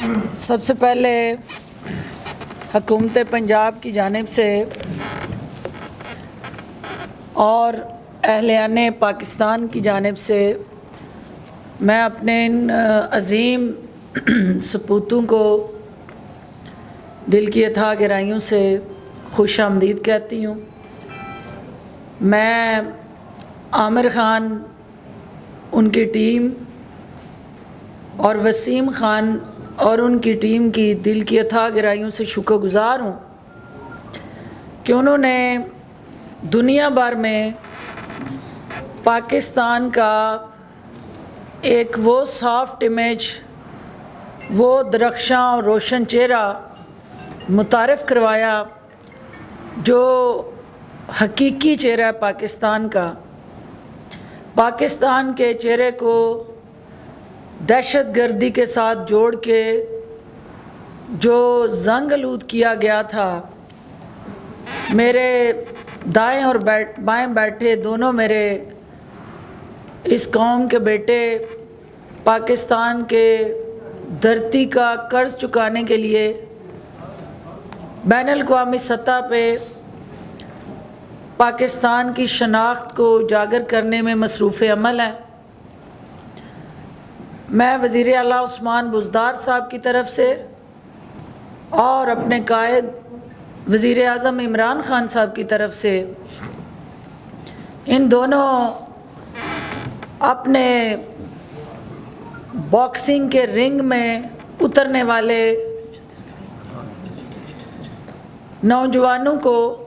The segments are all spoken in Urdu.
سب سے پہلے حکومت پنجاب کی جانب سے اور اہلیان پاکستان کی جانب سے میں اپنے ان عظیم سپوتوں کو دل کی اتھاہ گہرائیوں سے خوش آمدید کہتی ہوں۔ میں عامر خان، ان کی ٹیم اور وسیم خان اور ان کی ٹیم کی دل کی اتھاہ گہرائیوں سے شکر گزار ہوں کہ انہوں نے دنیا بھر میں پاکستان کا ایک وہ سافٹ امیج، وہ درخشاں اور روشن چہرہ متعارف کروایا جو حقیقی چہرہ ہے پاکستان کا۔ پاکستان کے چہرے کو دہشت گردی کے ساتھ جوڑ کے جو زنگ آلود کیا گیا تھا، میرے دائیں اور بائیں بیٹھے دونوں میرے اس قوم کے بیٹے پاکستان کے دھرتی کا قرض چکانے کے لیے بین الاقوامی سطح پہ پاکستان کی شناخت کو اجاگر کرنے میں مصروف عمل ہیں۔ میں وزیر اعلیٰ عثمان بزدار صاحب کی طرف سے اور اپنے قائد وزیر اعظم عمران خان صاحب کی طرف سے ان دونوں اپنے باکسنگ کے رنگ میں اترنے والے نوجوانوں کو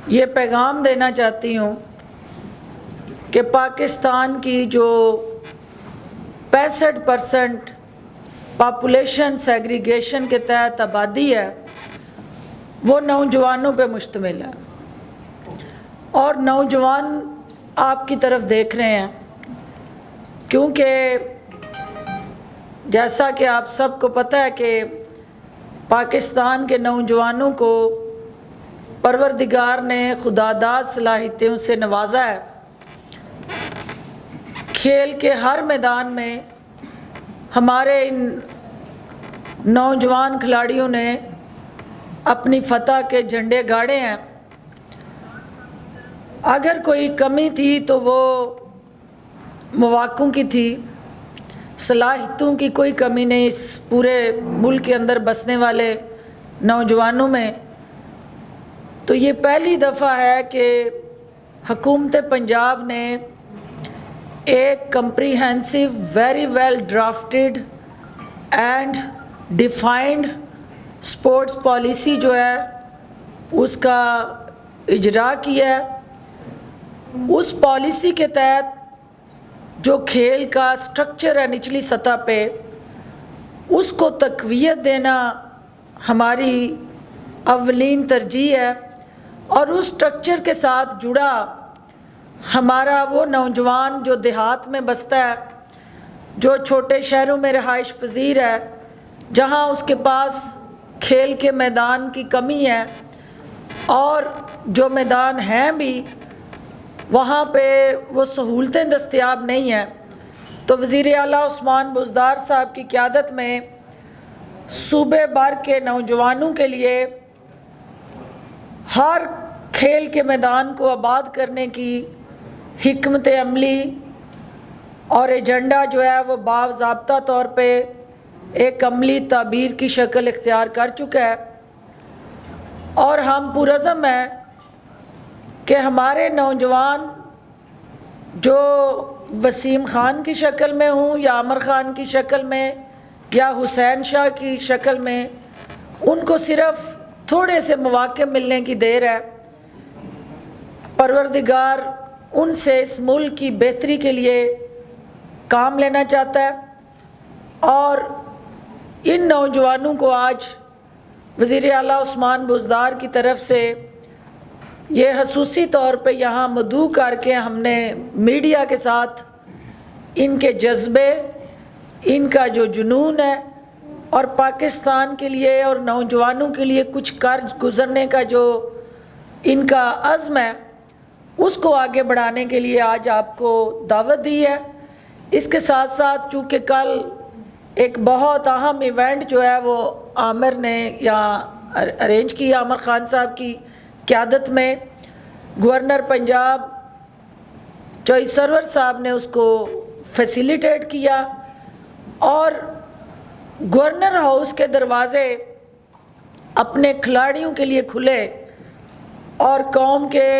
یہ پیغام دینا چاہتی ہوں کہ پاکستان کی جو 65% پاپولیشن سیگریگیشن کے تحت آبادی ہے وہ نوجوانوں پہ مشتمل ہے، اور نوجوان آپ کی طرف دیکھ رہے ہیں کیونکہ جیسا کہ آپ سب کو پتہ ہے کہ پاکستان کے نوجوانوں کو پروردگار نے خداداد صلاحیتوں سے نوازا ہے۔ کھیل کے ہر میدان میں ہمارے ان نوجوان کھلاڑیوں نے اپنی فتح کے جھنڈے گاڑے ہیں۔ اگر کوئی کمی تھی تو وہ مواقعوں کی تھی، صلاحیتوں کی کوئی کمی نہیں اس پورے ملک کے اندر بسنے والے نوجوانوں میں۔ تو یہ پہلی دفعہ ہے کہ حکومت پنجاب نے ایک comprehensive, very well drafted and defined sports policy جو ہے اس کا اجرا کیا ہے۔ اس پالیسی کے تحت جو کھیل کا سٹرکچر ہے نچلی سطح پہ، اس کو تقویت دینا ہماری اولین ترجیح ہے، اور اس سٹرکچر کے ساتھ جڑا ہمارا وہ نوجوان جو دیہات میں بستا ہے، جو چھوٹے شہروں میں رہائش پذیر ہے، جہاں اس کے پاس کھیل کے میدان کی کمی ہے، اور جو میدان ہیں بھی وہاں پہ وہ سہولتیں دستیاب نہیں ہیں، تو وزیر اعلیٰ عثمان بزدار صاحب کی قیادت میں صوبے بھر کے نوجوانوں کے لیے ہر کھیل کے میدان کو آباد کرنے کی حکمت عملی اور ایجنڈا جو ہے وہ باضابطہ طور پہ ایک عملی تعبیر کی شکل اختیار کر چکا ہے، اور ہم پرعزم ہیں کہ ہمارے نوجوان جو وسیم خان کی شکل میں ہوں یا عامر خان کی شکل میں یا حسین شاہ کی شکل میں، ان کو صرف تھوڑے سے مواقع ملنے کی دیر ہے۔ پروردگار ان سے اس ملک کی بہتری کے لیے کام لینا چاہتا ہے، اور ان نوجوانوں کو آج وزیر اعلیٰ عثمان بزدار کی طرف سے یہ خصوصی طور پہ یہاں مدعو کر کے ہم نے میڈیا کے ساتھ ان کے جذبے، ان کا جو جنون ہے، اور پاکستان کے لیے اور نوجوانوں کے لیے کچھ کر گزرنے کا جو ان کا عزم ہے، اس کو آگے بڑھانے کے لیے آج آپ کو دعوت دی ہے۔ اس کے ساتھ ساتھ چونکہ کل ایک بہت اہم ایونٹ جو ہے وہ عامر نے یہاں ارینج کیا، عامر خان صاحب کی قیادت میں. گورنر پنجاب چوئی سرور صاحب نے اس کو فیسیلیٹیٹ کیا اور گورنر ہاؤس کے دروازے اپنے کھلاڑیوں کے لیے کھلے اور قوم کے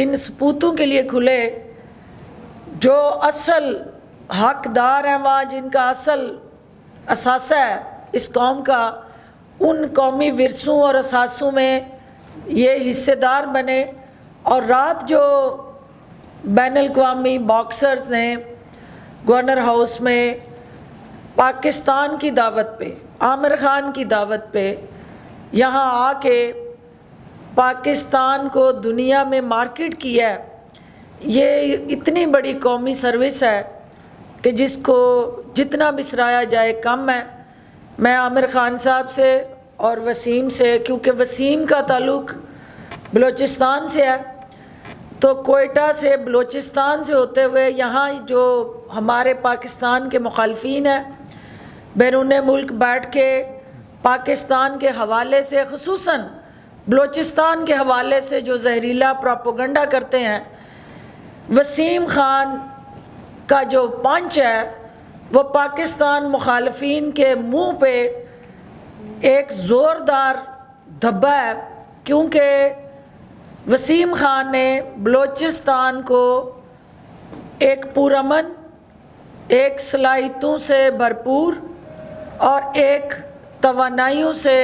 ان سپوتوں کے لیے کھلے جو اصل حقدار ہیں وہاں، جن کا اصل اثاثہ ہے اس قوم کا. ان قومی ورثوں اور اثاثوں میں یہ حصے دار بنے. اور رات جو بین الاقوامی باکسرز نے گورنر ہاؤس میں پاکستان کی دعوت پہ، عامر خان کی دعوت پہ یہاں آ کے پاکستان کو دنیا میں مارکیٹ کیا ہے، یہ اتنی بڑی قومی سروس ہے کہ جس کو جتنا بسرایا جائے کم ہے. میں عامر خان صاحب سے اور وسیم سے، کیونکہ وسیم کا تعلق بلوچستان سے ہے، تو کوئٹہ سے بلوچستان سے ہوتے ہوئے یہاں جو ہمارے پاکستان کے مخالفین ہیں بیرون ملک بیٹھ کے پاکستان کے حوالے سے، خصوصاً بلوچستان کے حوالے سے جو زہریلا پروپیگنڈا کرتے ہیں، وسیم خان کا جو پنچ ہے وہ پاکستان مخالفین کے منہ پہ ایک زوردار دھبا ہے. کیونکہ وسیم خان نے بلوچستان کو ایک پرامن، ایک صلاحیتوں سے بھرپور اور ایک توانائیوں سے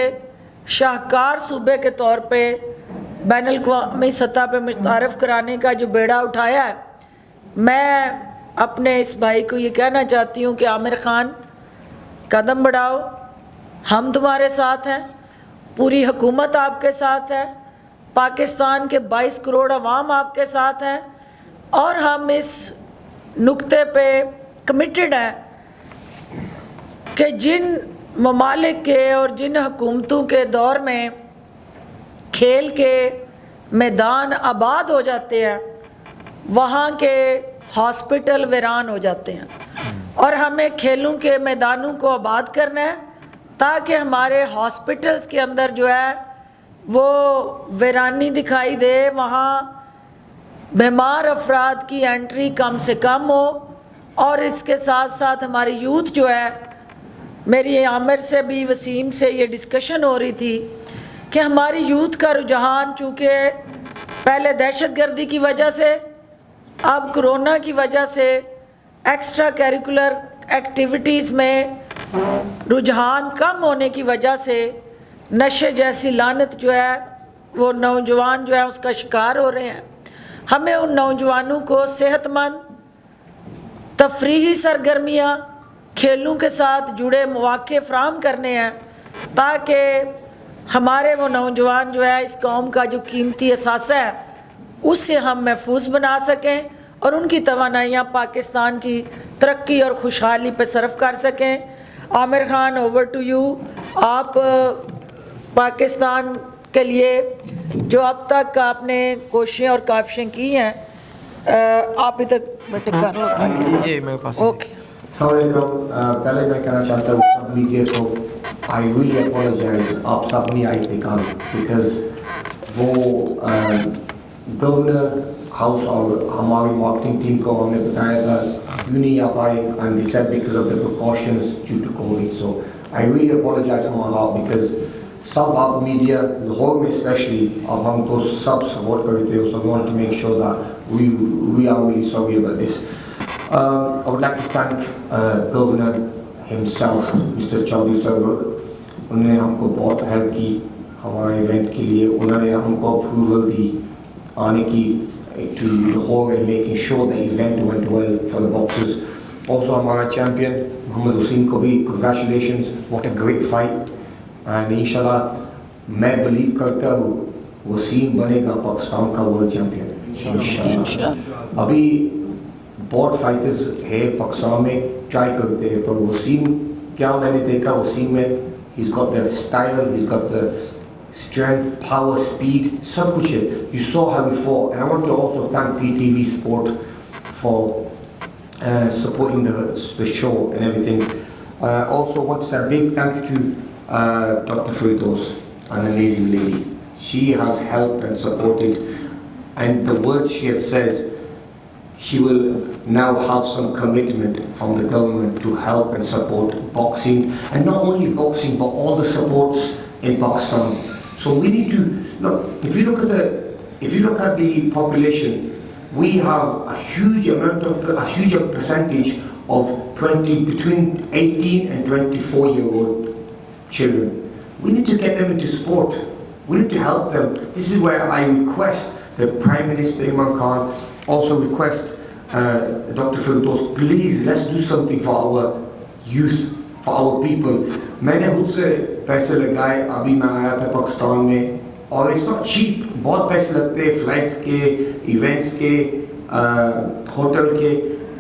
شاہکار صوبے کے طور پہ بین الاقوامی سطح پہ متعارف کرانے کا جو بیڑا اٹھایا ہے. میں اپنے اس بھائی کو یہ کہنا چاہتی ہوں کہ عامر خان قدم بڑھاؤ، ہم تمہارے ساتھ ہیں، پوری حکومت آپ کے ساتھ ہے، پاکستان کے 22 کروڑ عوام آپ کے ساتھ ہیں، اور ہم اس نقطے پہ کمیٹڈ ہیں کہ جن ممالک کے اور جن حکومتوں کے دور میں کھیل کے میدان آباد ہو جاتے ہیں وہاں کے ہاسپٹل ویران ہو جاتے ہیں، اور ہمیں کھیلوں کے میدانوں کو آباد کرنا ہے تاکہ ہمارے ہاسپٹلز کے اندر جو ہے وہ ویرانی دکھائی دے، وہاں بیمار افراد کی انٹری کم سے کم ہو. اور اس کے ساتھ ساتھ ہماری یوتھ جو ہے، میری عامر سے بھی وسیم سے یہ ڈسکشن ہو رہی تھی کہ ہماری یوتھ کا رجحان چونکہ پہلے دہشت گردی کی وجہ سے، اب کرونا کی وجہ سے ایکسٹرا کیریکولر ایکٹیویٹیز میں رجحان کم ہونے کی وجہ سے نشے جیسی لعنت جو ہے وہ نوجوان جو ہے اس کا شکار ہو رہے ہیں. ہمیں ان نوجوانوں کو صحت مند تفریحی سرگرمیاں، کھیلوں کے ساتھ جڑے مواقع فراہم کرنے ہیں تاکہ ہمارے وہ نوجوان جو ہے اس قوم کا جو قیمتی اثاثہ ہے اس سے ہم محفوظ بنا سکیں اور ان کی توانائیاں پاکستان کی ترقی اور خوشحالی پہ صرف کر سکیں. Aamir Khan, over to you. آپ پاکستان کے لیے جو اب تک آپ نے کوششیں اور کاوشیں کی ہیں، آپ ہی تک بیٹے کر لو. اوکے، السلام علیکم. پہلے میں کہنا چاہتا ہوں سب میڈیا کو آئی ریلی اپولوجائز، آپ سب نہیں آئی تھے کام، بیکاز وہ گورنر ہاؤس اور ہماری مارکیٹنگ ٹیم کو ہم نے بتایا تھا کیوں نہیں آپ آئے، and they said because of the precautions due to Covid. So I really apologize ہم آپ، بیکاز سب آپ میڈیا لاہور میں اسپیشلی اب ہم تو سب سپورٹ کرتے ہیں. So want to make sure that we are really sorry about this. I would like to thank Governor himself, Mr. Chaudhry Sarwar. انہوں نے ہم کو بہت ہیلپ کی ہمارے ایونٹ کے لیے. انہوں نے ہم کو اپروول دی آنے کی to Lahore and making sure the event went well for the boxers. Also ہمارا چیمپئن محمد حسین کو بھی congratulations, what a great fight. And inshallah میں بلیو کرتا ہوں وسیم بنے گا پاکستان کا ورلڈ چیمپئن انشاءاللہ. ابھی بہت فائٹرز ہے پاکستان میں ٹرائی کرتے ہیں، پر وسیم کیا میں نے دیکھا وسیم میں he's got the style, he's got the strength, power, speed, سب کچھ ہے. You saw how he fought, and I want to also thank PTV Sport for supporting the show and everything. Also want to say a big thank you to Dr. Firdaus, an amazing lady. She has helped and supported, and the words she has said, she will now have some commitment from the government to help and support boxing, and not only boxing but all the supports in Pakistan. So we need to look. If you look at the population, we have a huge percentage of between 18 and 24-year-old children. We need to get them into sport. We need to help them. This is where I request the Prime Minister Imran Khan, also request Dr. Firdaus, please let's do something for our youth, for our people. میں نے خود سے پیسے لگائے, ابھی میں آیا تھا پاکستان میں, اور it's not cheap, بہت پیسے لگتے ہیں فلائٹس کے, ایونٹس کے, ہوٹل کے,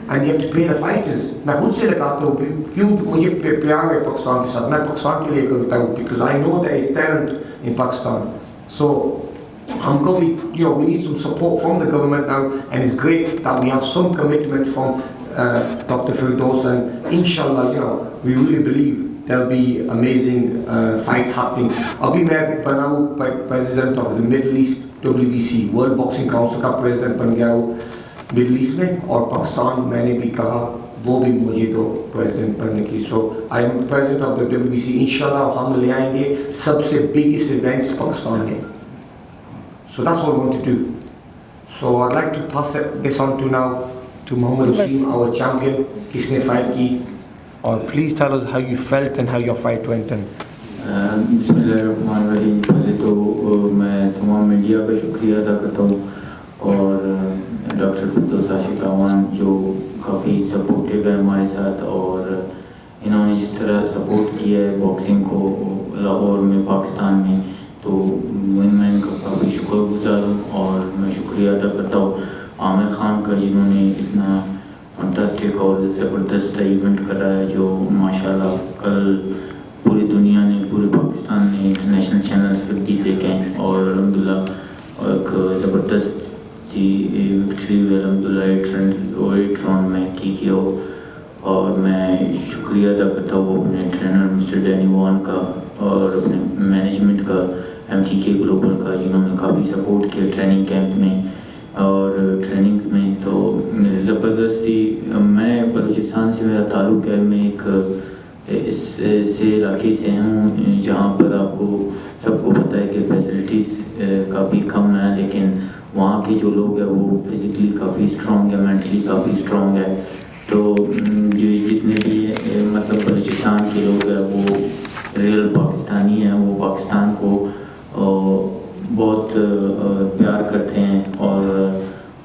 and you have to pay the fighters. میں خود سے لگاتا ہوں, کیوں مجھے پیار ہے پاکستان کے ساتھ, میں پاکستان کے لیے کرتا ہوں, because I know there is talent in Pakistan. So we need some support from the government now, and it's great that we have some commitment from Dr. Firdaus, and inshallah, we really believe there'll be amazing fights happening. Abhi main bana president of the Middle East WBC, World Boxing Council ka president ban gaya hu Middle East mein, aur Pakistan maine bhi kaha wo bhi mujhe do president banne ki. So I am president of the WBC. Inshallah hum le aayenge sabse biggest events Pakistan mein. So that's what we want to do. So I'd like to pass this on to now to Muhammad Wasim, our champion, kisne fight ki. Or please tell us how you felt and how your fight went. Bismillahirrahmanirrahim. پہلے تو میں تمام میڈیا کا شکریہ ادا کرتا ہوں, اور ڈاکٹر فردوس عاشق راوان جو کافی سپورٹیو ہے ہمارے ساتھ, اور انہوں نے جس طرح سپورٹ کیا ہے باکسنگ کو لاہور میں, پاکستان میں, تو میں ان کا کافی شکر گزار ہوں. اور میں شکریہ ادا کرتا ہوں عامر خان کا, جنہوں نے اتنا فنٹاسٹک اور زبردست ایونٹ کرا ہے, جو ماشاءاللہ کل پوری دنیا نے, پورے پاکستان نے انٹرنیشنل چینلز پر بھی دیکھے ہیں, اور الحمدللہ ایک زبردست سی وکٹری ہوئی الحمدللہ 8 راؤنڈ میں کی ہو. اور میں شکریہ ادا کرتا ہوں اپنے ٹرینر مسٹر ڈینی وان کا, اور اپنے مینجمنٹ کا, MTK گلوبل کا, جنہوں نے کافی سپورٹ کیا ٹریننگ کیمپ میں اور ٹریننگ میں. تو زبردستی, میں بلوچستان سے میرا تعلق ہے, میں ایک اس سے علاقے سے ہوں جہاں پر آپ کو سب کو پتہ ہے کہ فیسلٹیز کافی کم ہیں, لیکن وہاں کے جو لوگ ہیں وہ فزیکلی کافی اسٹرانگ ہے, مینٹلی کافی اسٹرانگ ہے. تو جو جتنے بھی مطلب بلوچستان کے لوگ ہیں وہ ریئل پاکستانی ہیں, وہ پاکستان کو بہت پیار کرتے ہیں, اور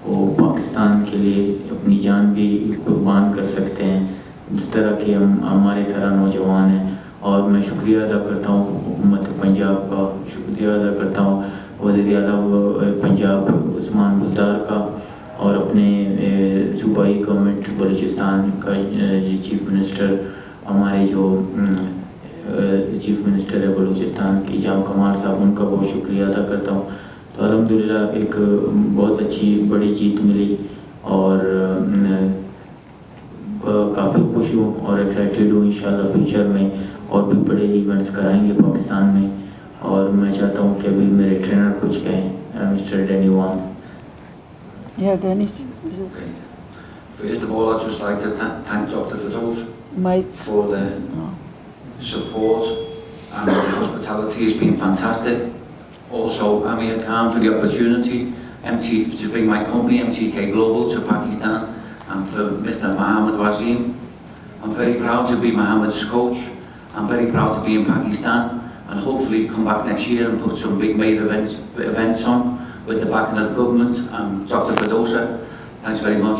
وہ پاکستان کے لیے اپنی جان بھی قربان کر سکتے ہیں, جس طرح کہ ہمارے طرح نوجوان ہیں. اور میں شکریہ ادا کرتا ہوں حکومت پنجاب کا, شکریہ ادا کرتا ہوں وزیر اعلیٰ پنجاب عثمان بزدار کا, اور اپنے صوبائی گورنمنٹ بلوچستان کا چیف منسٹر, ہمارے جو چیف منسٹر ہے بلوچستان کی جام کمال صاحب, ان کا بہت شکریہ ادا کرتا ہوں. تو الحمدللہ ایک بہت اچھی بڑی جیت ملی, اور کافی خوش ہوں اور ایکسائٹیڈ ہوں. انشاءاللہ فیوچر میں اور بھی بڑے ایونٹس کرائیں گے پاکستان میں, اور میں چاہتا ہوں کہ ابھی میرے ٹرینر کچھ کہیں, mister Danny one. Yeah, Danny. First of all, I'd just like to thank Dr. Firdaus Mike. for the support, and the hospitality has been fantastic. Also, Amir Khan for the opportunity to bring my company, MTK Global, to Pakistan, and for Mr. Muhammad Wasim. I'm very proud to be Muhammad's coach. I'm very proud to be in Pakistan, and hopefully come back next year and put some big made events on with the backing of the government and Dr. Firdaus. Thanks very much.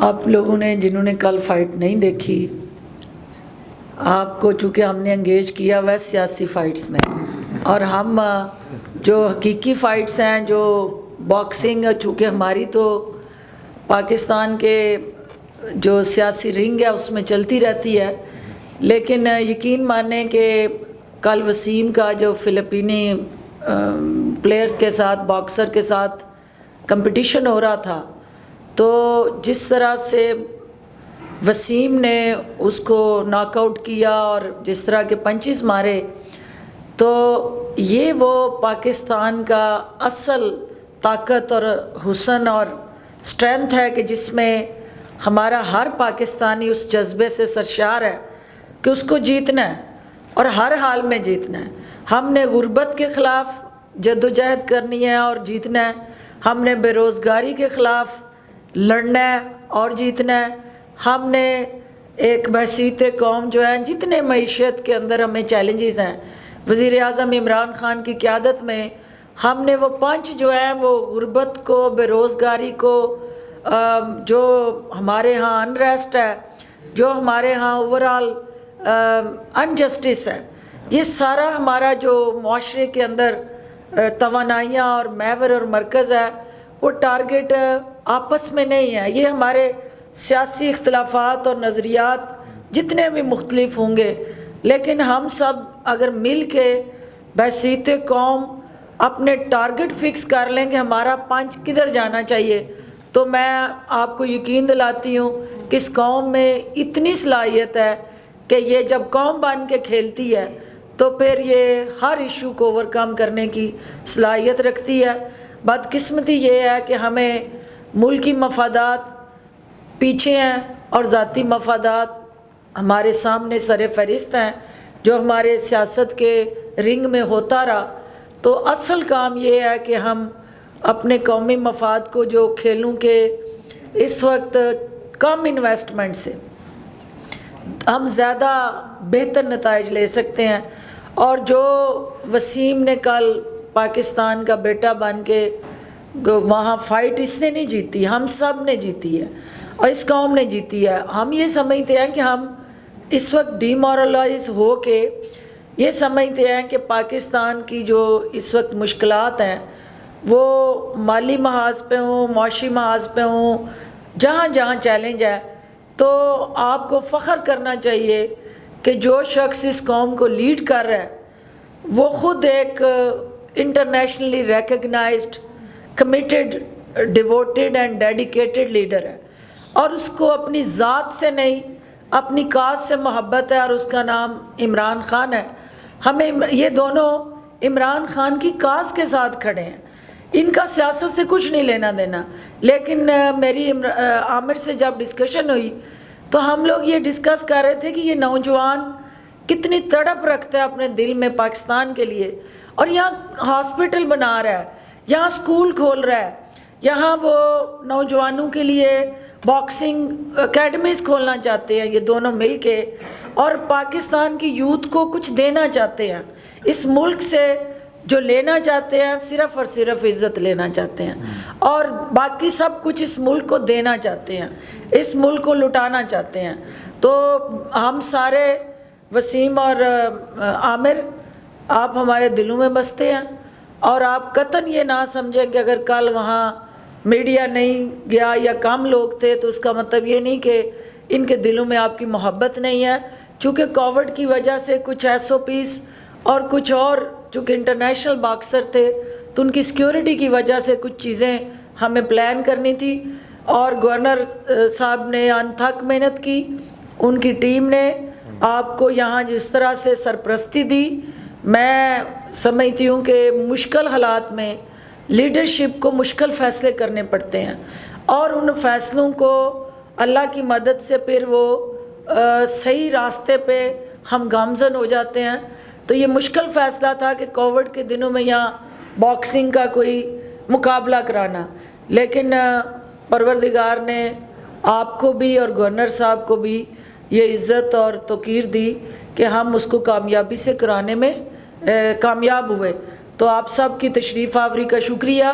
آپ لوگوں نے جنہوں نے کل فائٹ نہیں دیکھی, آپ کو چونکہ ہم نے انگیج کیا ہوا ہے سیاسی فائٹس میں, اور ہم جو حقیقی فائٹس ہیں جو باکسنگ, چونکہ ہماری تو پاکستان کے جو سیاسی رنگ ہے اس میں چلتی رہتی ہے, لیکن یقین مانیں کہ کل وسیم کا جو فلپینی پلیئرز کے ساتھ, باکسر کے ساتھ کمپٹیشن ہو رہا تھا, تو جس طرح سے وسیم نے اس کو ناک آؤٹ کیا اور جس طرح کے پنچز مارے، تو یہ وہ پاکستان کا اصل طاقت اور حسن اور اسٹرینتھ ہے کہ جس میں ہمارا ہر پاکستانی اس جذبے سے سرشار ہے کہ اس کو جیتنا ہے اور ہر حال میں جیتنا ہے۔ ہم نے غربت کے خلاف جدوجہد کرنی ہے اور جیتنا ہے، ہم نے بے روزگاری کے خلاف لڑنا ہے اور جیتنا ہے، ہم نے ایک بحثیت قوم جو ہے جتنے معیشت کے اندر ہمیں چیلنجز ہیں، وزیر اعظم عمران خان کی قیادت میں ہم نے وہ 5 جو ہیں وہ غربت کو، بے روزگاری کو، جو ہمارے ہاں انریسٹ ہے، جو ہمارے ہاں اوورآل انجسٹس ہے، یہ سارا ہمارا جو معاشرے کے اندر توانائیاں اور محور اور مرکز ہے وہ ٹارگٹ آپس میں نہیں ہے۔ یہ ہمارے سیاسی اختلافات اور نظریات جتنے بھی مختلف ہوں گے، لیکن ہم سب اگر مل کے بحثیت قوم اپنے ٹارگٹ فکس کر لیں کہ ہمارا پنچ کدھر جانا چاہیے، تو میں آپ کو یقین دلاتی ہوں کہ اس قوم میں اتنی صلاحیت ہے کہ یہ جب قوم بن کے کھیلتی ہے تو پھر یہ ہر ایشو کو اوور کم کرنے کی صلاحیت رکھتی ہے۔ بدقسمتی یہ ہے کہ ہمیں ملکی مفادات پیچھے ہیں اور ذاتی مفادات ہمارے سامنے سر فہرست ہیں، جو ہمارے سیاست کے رنگ میں ہوتا رہا۔ تو اصل کام یہ ہے کہ ہم اپنے قومی مفاد کو جو کھیلوں کے اس وقت کم انویسٹمنٹ سے ہم زیادہ بہتر نتائج لے سکتے ہیں، اور جو وسیم نے کل پاکستان کا بیٹا بن کے وہاں فائٹ اس نے نہیں جیتی، ہم سب نے جیتی ہے اور اس قوم نے جیتی ہے۔ ہم یہ سمجھتے ہیں کہ ہم اس وقت ڈی مورلائز ہو کے یہ سمجھتے ہیں کہ پاکستان کی جو اس وقت مشکلات ہیں وہ مالی محاذ پہ ہوں، معاشی محاذ پہ ہوں، جہاں جہاں چیلنج ہے، تو آپ کو فخر کرنا چاہیے کہ جو شخص اس قوم کو لیڈ کر رہا ہے وہ خود ایک internationally recognised, committed, devoted and dedicated leader ہے، اور اس کو اپنی ذات سے نہیں اپنی کاز سے محبت ہے، اور اس کا نام عمران خان ہے۔ ہمیں یہ دونوں عمران خان کی کاز کے ساتھ کھڑے ہیں، ان کا سیاست سے کچھ نہیں لینا دینا۔ لیکن میری عامر سے جب ڈسکشن ہوئی تو ہم لوگ یہ ڈسکس کر رہے تھے کہ یہ نوجوان کتنی تڑپ رکھتا ہے اپنے دل میں پاکستان کے لیے، اور یہاں ہاسپٹل بنا رہا ہے، یہاں اسکول کھول رہا ہے، یہاں وہ نوجوانوں کے لیے باکسنگ اکیڈمیز کھولنا چاہتے ہیں یہ دونوں مل کے، اور پاکستان کی یوتھ کو کچھ دینا چاہتے ہیں، اس ملک سے جو لینا چاہتے ہیں صرف اور صرف عزت لینا چاہتے ہیں، اور باقی سب کچھ اس ملک کو دینا چاہتے ہیں، اس ملک کو لٹانا چاہتے ہیں۔ تو ہم سارے، وسیم اور عامر، آپ ہمارے دلوں میں بستے ہیں، اور آپ قطعاً یہ نہ سمجھیں کہ اگر کل وہاں میڈیا نہیں گیا یا کم لوگ تھے تو اس کا مطلب یہ نہیں کہ ان کے دلوں میں آپ کی محبت نہیں ہے، چونکہ کووڈ کی وجہ سے کچھ SOPs اور کچھ اور، چونکہ انٹرنیشنل باکسر تھے تو ان کی سیکیورٹی کی وجہ سے کچھ چیزیں ہمیں پلان کرنی تھی، اور گورنر صاحب نے انتھک محنت کی، ان کی ٹیم نے آپ کو یہاں جس طرح سے سرپرستی دی، میں سمجھتی ہوں کہ مشکل حالات میں لیڈرشپ کو مشکل فیصلے کرنے پڑتے ہیں، اور ان فیصلوں کو اللہ کی مدد سے پھر وہ صحیح راستے پہ ہم گامزن ہو جاتے ہیں۔ تو یہ مشکل فیصلہ تھا کہ کووڈ کے دنوں میں یہاں باکسنگ کا کوئی مقابلہ کرانا، لیکن پروردگار نے آپ کو بھی اور گورنر صاحب کو بھی یہ عزت اور توقیر دی کہ ہم اس کو کامیابی سے کرانے میں کامیاب ہوئے۔ تو آپ سب کی تشریف آوری کا شکریہ۔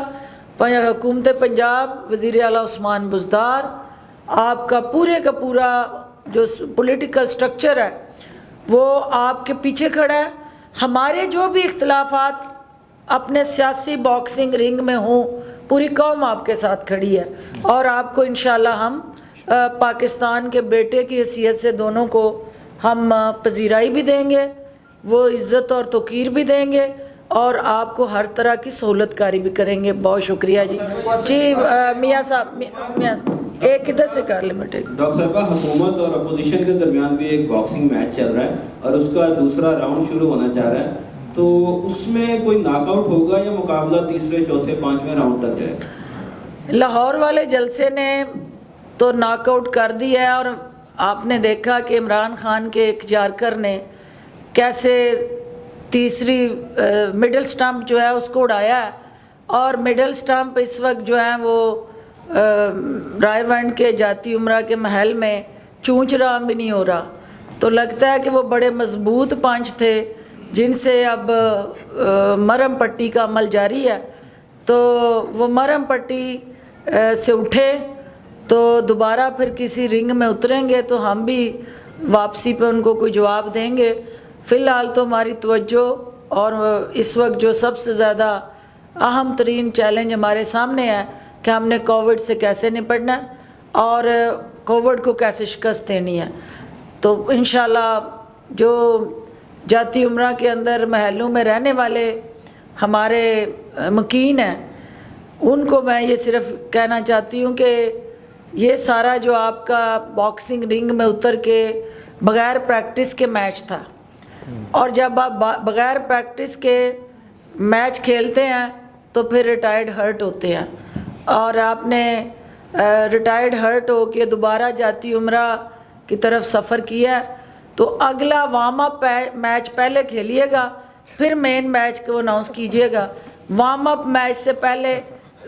حکومت پنجاب، وزیر اعلیٰ عثمان بزدار، آپ کا پورے کا پورا جو پولیٹیکل سٹرکچر ہے وہ آپ کے پیچھے کھڑا ہے۔ ہمارے جو بھی اختلافات اپنے سیاسی باکسنگ رنگ میں ہوں، پوری قوم آپ کے ساتھ کھڑی ہے، اور آپ کو انشاءاللہ ہم پاکستان کے بیٹے کی حیثیت سے دونوں کو ہم پذیرائی بھی دیں گے، وہ عزت اور توقیر بھی دیں گے، اور آپ کو ہر طرح کی سہولت کاری بھی کریں گے. بہت شکریہ جی. جی میاں صاحب, میاں ایک ادھر سے کر لیں بیٹے. ڈاکٹر صاحبہ, حکومت اور اپوزیشن کے درمیان بھی ایک باکسنگ میچ چل رہا ہے اور اس کا دوسرا راؤنڈ شروع ہونا چاہ رہا ہے, تو اس میں کوئی ناک آؤٹ ہوگا یا مقابلہ تیسرے چوتھے پانچویں راؤنڈ تک جائے گا؟ لاہور والے جلسے نے تو ناک آؤٹ کر دیا ہے, اور آپ نے دیکھا کہ عمران خان کے ایک یارکر نے کیسے تیسری مڈل سٹمپ جو ہے اس کو اڑایا ہے, اور مڈل سٹمپ اس وقت جو ہے وہ رائے ونڈ کے جاتی عمرہ کے محل میں چونچ رام بھی نہیں ہو رہا. تو لگتا ہے کہ وہ بڑے مضبوط پانچ تھے جن سے اب مرم پٹی کا عمل جاری ہے, تو وہ مرم پٹی سے اٹھے تو دوبارہ پھر کسی رنگ میں اتریں گے تو ہم بھی واپسی پہ ان کو کوئی جواب دیں گے. فی الحال تو ہماری توجہ اور اس وقت جو سب سے زیادہ اہم ترین چیلنج ہمارے سامنے ہے کہ ہم نے کووڈ سے کیسے نپٹنا ہے اور کووڈ کو کیسے شکست دینی ہے. تو انشاءاللہ جو جاتی عمرہ کے اندر محلوں میں رہنے والے ہمارے مکین ہیں ان کو میں یہ صرف کہنا چاہتی ہوں کہ یہ سارا جو آپ کا باکسنگ رنگ میں اتر کے بغیر پریکٹس کے میچ تھا, اور جب آپ بغیر پریکٹس کے میچ کھیلتے ہیں تو پھر ریٹائرڈ ہرٹ ہوتے ہیں, اور آپ نے ریٹائرڈ ہرٹ ہو کے دوبارہ جاتی عمرہ کی طرف سفر کیا ہے, تو اگلا وارم اپ میچ پہلے کھیلیے گا, پھر مین میچ کو اناؤنس کیجیے گا. وارم اپ میچ سے پہلے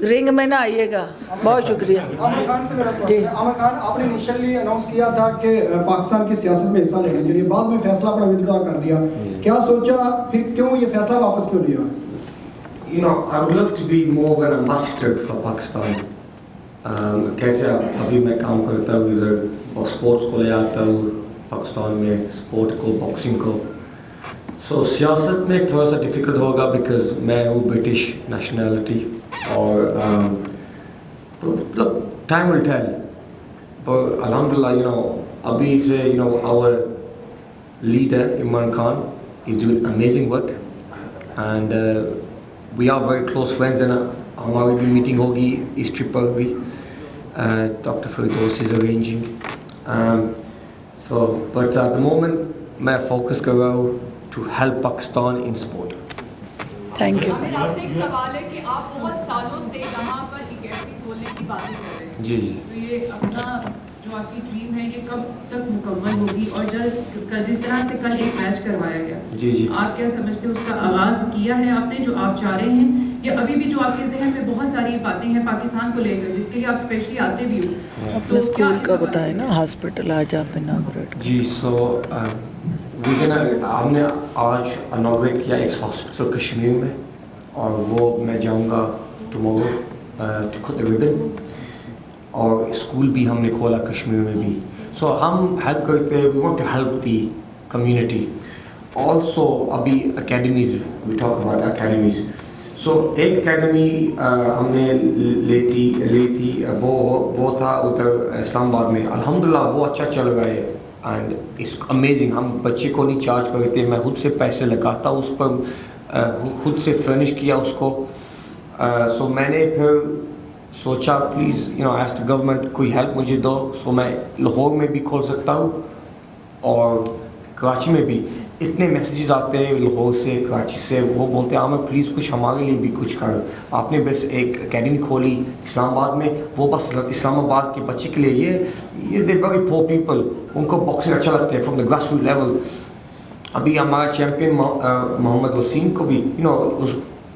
رنگ میں نہ آئیے گا. بہت شکریہ. عامر خان سے میرا پوچھنا ہے. عامر خان, آپ نے انیشلی اناؤنس کیا تھا کہ پاکستان کی سیاست میں حصہ لینے کے لیے, بعد میں فیصلہ اپنا ودڈرا کر دیا, کیا سوچا, پھر کیوں یہ فیصلہ واپس کیوں لیا؟ You know, I would love to be more of an ambassador for Pakistan. کیسے ابھی میں کام کرتا ہوں ادھر اسپورٹس کو لے آتا ہوں پاکستان میں, اسپورٹ کو, باکسنگ کو. سو سیاست میں تھوڑا سا ڈیفیکلٹ ہوگا بیکاز میں ہوں برٹش نیشنلٹی, اور ٹائم ول ٹیل. پر الحمدللہ ابھی سے our leader Imran Khan is doing amazing work, and we are very close friends, and ہماری بھی میٹنگ ہوگی اس ٹرپ پر بھی. Doctor Firdous is arranging. So but at the moment میں فوکس کر رہا ہوں to help Pakistan in sport. Thank you. آپ سے ایک سوال ہے کہ آپ بہت سالوں سے یہاں پر اکیڈمی کھولنے کی باتیں کر رہے ہیں. جی تو یہ اپنا جو آپ کی ڈریم ہے یہ کب تک مکمل ہوگی, اور جس طرح سے کل ایک میچ کروایا گیا, جی آپ کیا سمجھتے ہیں اس کا آغاز کیا ہے آپ نے جو آپ چاہ رہے ہیں, یا ابھی بھی جو آپ کے ذہن میں بہت ساری باتیں ہیں پاکستان کو لے کر جس کے لیے آپ اسپیشلی آتے بھی ہو؟ اپنے اسکول کا بتائیں نا, ہاسپٹل آج آپ اناگوریٹ. جی سو ہم نے آج اناگوریٹ کیا ایک ہاسپٹل کشمیر میں, اور وہ میں جاؤں گا tomorrow to cut the ribbon, اور اسکول بھی ہم نے کھولا کشمیر میں بھی. سو ہم ہیلپ کرتے ہیں, we want to help the community. Also ابھی academies, we talk about academies. So ایک اکیڈمی ہم نے لی تھی, وہ تھا ادھر اسلام آباد میں. الحمدللہ وہ اچھا چل رہا ہے, اینڈ اٹس امیزنگ. ہم بچے کو نہیں چارج کرتے, میں خود سے پیسے لگاتا ہوں اس پر, خود سے فرنش کیا اس کو. سو میں نے پھر سوچا پلیز ایز ٹو گورنمنٹ کوئی ہیلپ مجھے دو. سو میں لاہور میں بھی کھول سکتا ہوں اور کراچی میں بھی. اتنے میسیجز آتے ہیں لاہور سے, کراچی سے, وہ بولتے ہیں عامر پلیز کچھ ہمارے لیے بھی کچھ کرو. آپ نے بس ایک اکیڈمی کھولی اسلام آباد میں, وہ بس اسلام آباد کے بچے کے لیے. یہ دے ویری پور پیپل, ان کو باکسنگ اچھا لگتا ہے from the grass root level. ابھی ہمارا چیمپئن محمد وسیم کو بھی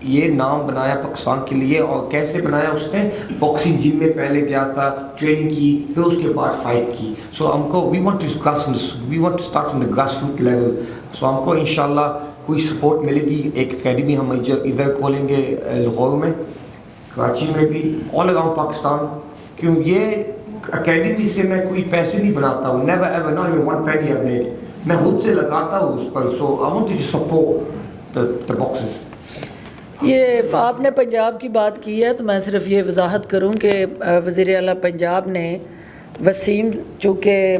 یہ نام بنایا پاکستان کے لیے. اور کیسے بنایا اس نے, باکسنگ جم میں پہلے گیا تھا, ٹریننگ کی, پھر اس کے بعد فائٹ کی. سو ہم کو we want to start from the grass root level. So ہم کو انشاءاللہ کوئی سپورٹ ملے گی. ایک اکیڈمی ہم ادھر کھولیں گے لاہور میں, کراچی میں بھی, آل اراؤنڈ پاکستان. کیوں یہ اکیڈمی سے میں کوئی پیسے نہیں بناتا ہوں, never ever, not even one penny I made, میں خود سے لگاتا ہوں اس پر. So I want to support the boxers. یہ آپ نے پنجاب کی بات کی ہے تو میں صرف یہ وضاحت کروں کہ وزیر اعلیٰ پنجاب نے وسیم چونکہ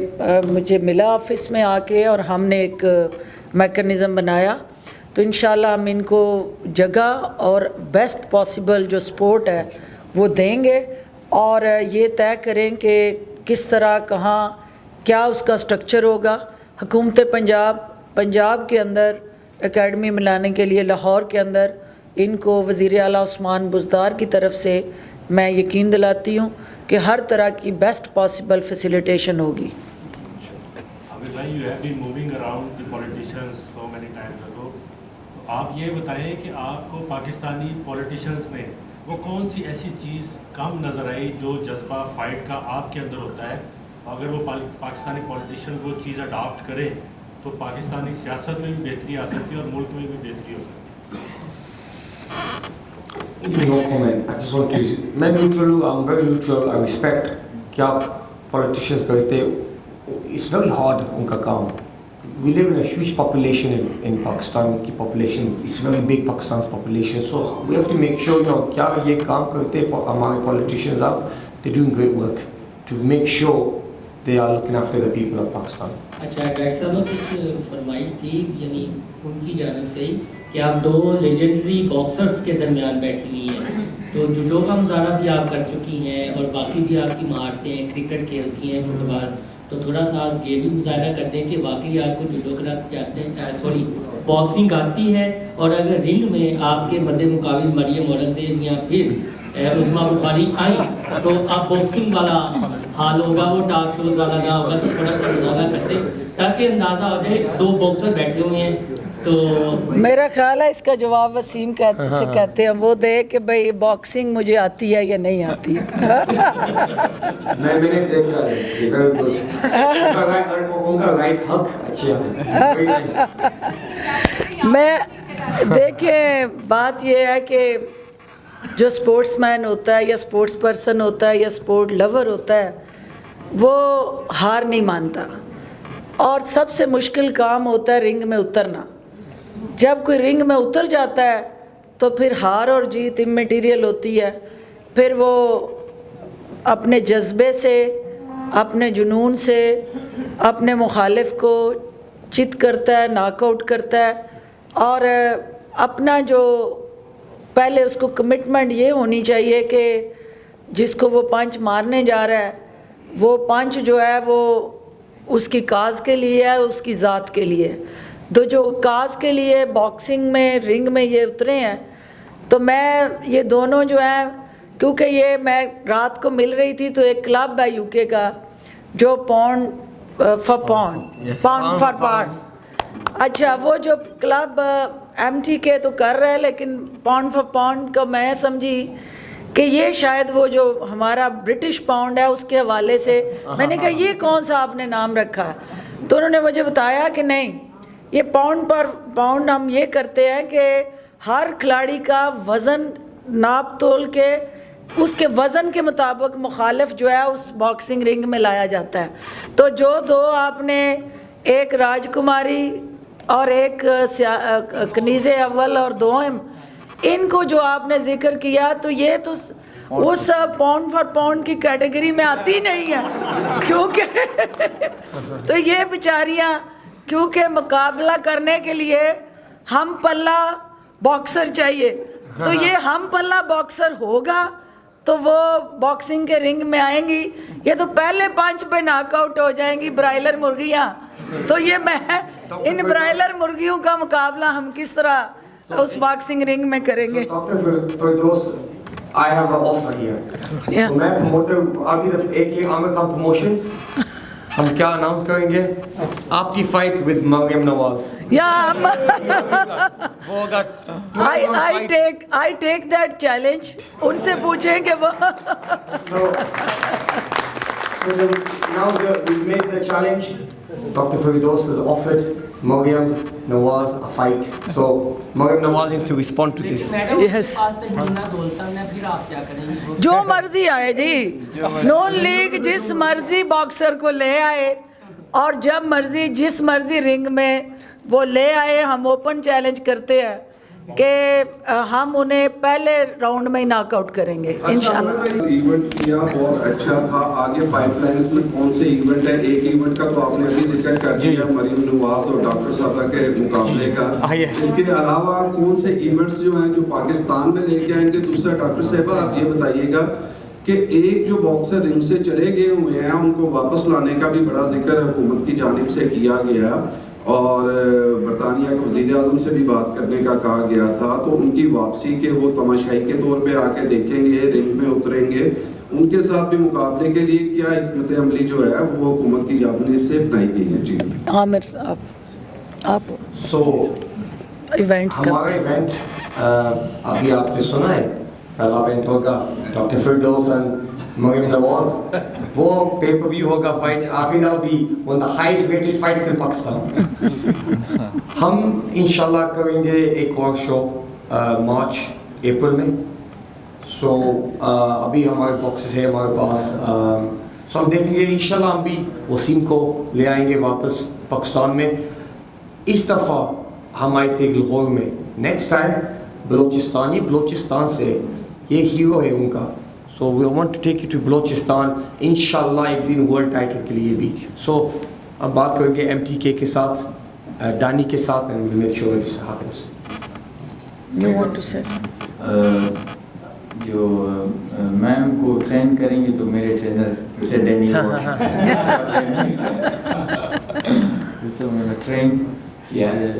مجھے ملا آفس میں آ کے, اور ہم نے ایک میکنزم بنایا تو انشاءاللہ ہم ان کو جگہ اور بیسٹ پاسبل جو سپورٹ ہے وہ دیں گے اور یہ طے کریں کہ کس طرح کہاں کیا اس کا سٹرکچر ہوگا. حکومت پنجاب کے اندر اکیڈمی ملانے کے لیے لاہور کے اندر ان کو وزیر اعلیٰ عثمان بزدار کی طرف سے میں یقین دلاتی ہوں کہ ہر طرح کی بیسٹ پاسبل فیسیلیٹیشن ہوگی. آپ یہ بتائیں کہ آپ کو پاکستانی پولیٹیشنز میں وہ کون سی ایسی چیز کم نظر آئی جو جذبہ فائٹ کا آپ کے اندر ہوتا ہے؟ اگر وہ پاکستانی پولیٹیشین وہ چیز اڈاپٹ کرے تو پاکستانی سیاست میں بھی بہتری آ سکتی ہے اور ملک میں بھی بہتری ہو سکتی ہے. No comment. I just want to. میں neutral ہوں. I'm very neutral. I respect کہ آپ politicians کرتے. It's very hard ان کا کام. We live in a huge population in Pakistan. کی population is very big. Pakistan's population. So we have to make sure کیا یہ کام کرتے ہمارے politicians آپ they're doing great work to make sure they are looking after the people of Pakistan. اچھا ڈاکٹر صاحب کچھ فرمائش تھی یعنی ان کی جانب سے کہ آپ دو لیجنڈری باکسرز کے درمیان بیٹھی ہوئی ہیں تو جوڈو کا مظاہرہ بھی آپ کر چکی ہیں اور باقی بھی آپ کی مہارتیں ہیں, کرکٹ کھیلتی ہیں, فٹ بال, تو تھوڑا سا آپ یہ بھی مظاہرہ کر دیں کہ واقعی آپ کو جوڈو کرنا باکسنگ آتی ہے اور اگر رنگ میں آپ کے مد مقابل مریم اورنگزیب یا پھر عظمیٰ بخاری آئیں تو اب باکسنگ والا حال ہوگا, وہ ٹاک شوز والا نہ ہوگا, تو تھوڑا سا مظاہرہ کرتے تاکہ اندازہ ہو جائے دو باکسر بیٹھے ہوئے ہیں. تو میرا خیال ہے اس کا جواب وسیم سے کہتے ہیں, وہ دے کہ بھئی باکسنگ مجھے آتی ہے یا نہیں آتی ہے. میں نے دیکھا ہے ان کا رائٹ حق اچھا ہے. میں دیکھیں بات یہ ہے کہ جو سپورٹس مین ہوتا ہے یا سپورٹس پرسن ہوتا ہے یا سپورٹ لور ہوتا ہے وہ ہار نہیں مانتا, اور سب سے مشکل کام ہوتا ہے رنگ میں اترنا. جب کوئی رنگ میں اتر جاتا ہے تو پھر ہار اور جیت اممیٹیریل ہوتی ہے. پھر وہ اپنے جذبے سے, اپنے جنون سے اپنے مخالف کو چت کرتا ہے, ناک آؤٹ کرتا ہے, اور اپنا جو پہلے اس کو کمٹمنٹ یہ ہونی چاہیے کہ جس کو وہ پنچ مارنے جا رہا ہے وہ پنچ جو ہے وہ اس کی کاز کے لیے ہے, اس کی ذات کے لیے. تو جو کاز کے لیے باکسنگ میں رنگ میں یہ اترے ہیں, تو میں یہ دونوں جو ہیں, کیونکہ یہ میں رات کو مل رہی تھی تو ایک کلب ہے یو کے کا جو پاؤنڈ فار پاؤنڈ, اچھا وہ جو کلب ایم ٹی کے تو کر رہے لیکن پاؤنڈ فار پاؤنڈ کا میں سمجھی کہ یہ شاید وہ جو ہمارا برٹش پاؤنڈ ہے اس کے حوالے سے. میں نے کہا یہ کون سا آپ نے نام رکھا ہے, تو انہوں نے مجھے بتایا کہ نہیں, یہ پاؤنڈ پر پاؤنڈ ہم یہ کرتے ہیں کہ ہر کھلاڑی کا وزن ناپ تول کے اس کے وزن کے مطابق مخالف جو ہے اس باکسنگ رنگ میں لایا جاتا ہے. تو جو دو آپ نے ایک راج کماری اور ایک کنیز اول اور دوم, ان کو جو آپ نے ذکر کیا تو یہ تو اس پاؤنڈ فار پاؤنڈ کی کیٹیگری میں آتی نہیں ہے, کیونکہ تو یہ بیچاریاں کیونکہ مقابلہ کرنے کے لیے ہم پلہ باکسر چاہیے, تو یہ ہم پلہ باکسر ہوگا تو وہ باکسنگ کے رنگ میں آئیں گی. یہ تو پہلے پنچ پہ ناک آؤٹ ہو جائیں گی برائلر مرغیاں, تو یہ میں ان برائلر مرغیوں کا مقابلہ ہم کس طرح اس باکسنگ رنگ میں کریں گے. I have an offer here. تو میں پروموٹر ابھی ایک یہ عامر خان پروموشنز ہم کیا اناؤنس کریں گے, آپ کی fight with Maryam Nawaz. I take that challenge. ان سے پوچھیں کہ وہ So now we made the challenge. Dr. Firdaus has offered Mariam Nawaz a fight. So Mariam Nawaz needs to respond to this. Yes. جو مرضی آئے جی, نون لیگ جس مرضی باکسر کو لے آئے اور جب مرضی جس مرضی رنگ میں وہ لے آئے. ہم اوپن چیلنج کرتے ہیں کہ ہم انہیں پہلے راؤنڈ میں ہی ناک آؤٹ کریں گے انشاءاللہ۔ ایونٹ کیا بہت اچھا تھا، آگے پائپ لائنز میں کون سے ایونٹ ہیں؟ ایک ایونٹ کا تو آپ نے ابھی ذکر کر دیا مریم نواز اور ڈاکٹر صاحبہ کے مقابلے کا، اس کے علاوہ کون سے ایونٹس جو ہیں جو پاکستان میں لے کے آئیں گے؟ دوسرا ڈاکٹر صاحبہ آپ یہ بتائیے گا کہ ایک جو باکسر رنگ سے چلے گئے ہوئے ہیں ان کو واپس لانے کا بھی بڑا ذکر حکومت کی جانب سے کیا گیا اور برطانیہ کے وزیر اعظم سے بھی بات کرنے کا کہا گیا تھا، تو ان کی واپسی کے وہ تماشائی کے طور پہ آ کے دیکھیں گے، رنگ میں اتریں گے، ان کے ساتھ بھی مقابلے کے لیے کیا حکمت عملی جو ہے وہ حکومت کی جانب سے اپنائی گئی ہے؟ جی عامر آپ ایونٹس کا ہمارا ایونٹ ابھی آپ نے سنا ہے، پہلا ایونٹ ہوگا ڈاکٹر فردوس and مریم نواز، وہ پے پر ویو ہوگا fights, آفی that'll be one of the highest rated fights in Pakistan۔ ہم انشاءاللہ کریں گے ایک اور شو مارچ اپریل میں، سو ابھی ہمارے باکسز ہے ہمارے پاس، سو ہم دیکھیں گے انشاءاللہ ہم بھی وسیم کو لے آئیں گے واپس پاکستان میں۔ اس دفعہ ہم آئے تھے لاہور میں، نیکسٹ ٹائم بلوچستان سے یہ ہیرو ہے ان کا، so we want to take you to Balochistan انشاءاللہ ایک دن ورلڈ ٹائٹل کے لیے بھی۔ سو اب بات کریں گے MTK کے ساتھ، ڈانی کے ساتھ، and we'll make sure this happens۔ You want to say something؟ جو میم کو ٹرین کریں گے تو میرے ٹرینر سے Danny train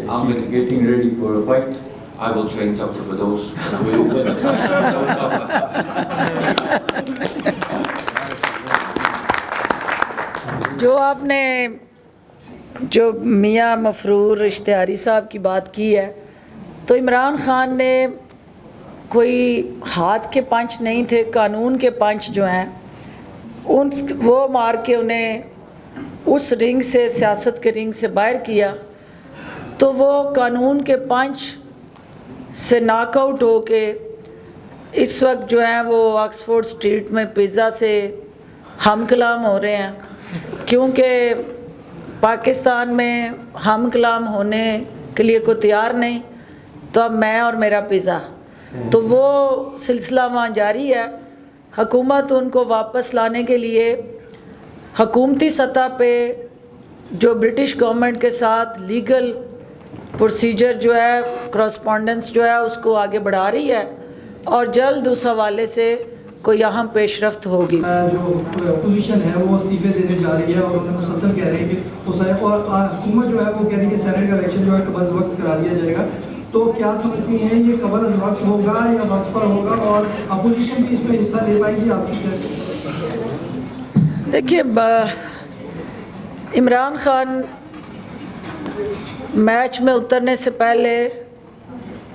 I'm getting ready for a fight. I will train Dr. Firdaus. جو آپ نے جو میاں مفرور اشتہاری صاحب کی بات کی ہے، تو عمران خان نے کوئی ہاتھ کے پنچ نہیں تھے، قانون کے پنچ جو ہیں وہ مار کے انہیں اس رنگ سے، سیاست کے رنگ سے باہر کیا، تو وہ قانون کے پنچ سے ناک آؤٹ ہو کے اس وقت جو ہے وہ آکسفورڈ اسٹریٹ میں پیزا سے ہم کلام ہو رہے ہیں، کیونکہ پاکستان میں ہم کلام ہونے کے لیے کوئی تیار نہیں، تو اب میں اور میرا پیزا، تو وہ سلسلہ وہاں جاری ہے۔ حکومت ان کو واپس لانے کے لیے حکومتی سطح پہ جو برٹش گورنمنٹ کے ساتھ لیگل پروسیجر جو ہے، کرسپونڈنس جو ہے اس کو آگے بڑھا رہی ہے، اور جلد اس حوالے سے کوئی اہم پیش رفت ہوگی۔ جو اپوزیشن ہے وہ استعفے دینے جا رہی ہے اور انہیں مسلسل کہہ رہے ہیں کہ اور حکومت جو ہے وہ کہہ رہی ہے کہ سینٹ کا الیکشن جو ہے قبل از وقت کرا دیا جائے گا، تو کیا سمجھتی ہیں یہ قبل از وقت ہوگا یا وقت پر ہوگا، اور اپوزیشن بھی اس میں حصہ لے پائے گی؟ آپ کی دیکھیے، عمران خان میچ میں اترنے سے پہلے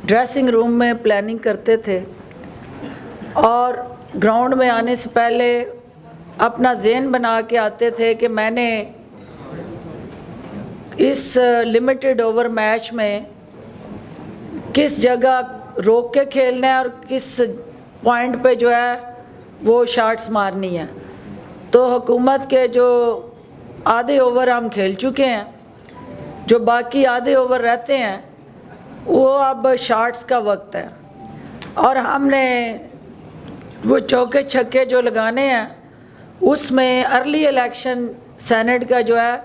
ڈریسنگ روم میں پلاننگ کرتے تھے، اور گراؤنڈ میں آنے سے پہلے اپنا ذہن بنا کے آتے تھے کہ میں نے اس لمیٹڈ اوور میچ میں کس جگہ روک کے کھیلنا ہے اور کس پوائنٹ پہ جو ہے وہ شاٹس مارنی ہے۔ تو حکومت کے جو آدھے اوور ہم کھیل چکے ہیں، جو باقی آدھے اوور رہتے ہیں وہ اب شاٹس کا وقت ہے، اور ہم نے وہ چوکے چھکے جو لگانے ہیں اس میں ارلی الیکشن سینٹ کا جو ہے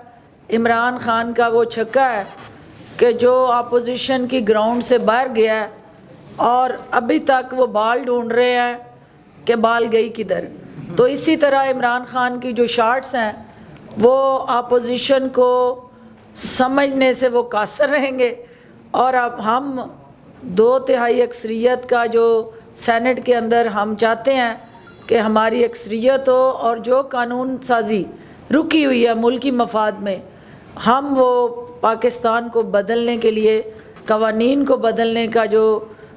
عمران خان کا وہ چھکا ہے کہ جو اپوزیشن کی گراؤنڈ سے باہر گیا ہے، اور ابھی تک وہ بال ڈھونڈ رہے ہیں کہ بال گئی کدھر۔ تو اسی طرح عمران خان کی جو شاٹس ہیں وہ اپوزیشن کو سمجھنے سے وہ قاصر رہیں گے، اور اب ہم 2/3 اکثریت کا جو سینٹ کے اندر ہم چاہتے ہیں کہ ہماری اکثریت ہو، اور جو قانون سازی رکی ہوئی ہے ملکی مفاد میں، ہم وہ پاکستان کو بدلنے کے لیے، قوانین کو بدلنے کا جو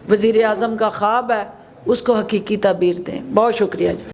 وزیر اعظم کا خواب ہے اس کو حقیقی تعبیر دیں۔ بہت شکریہ جی۔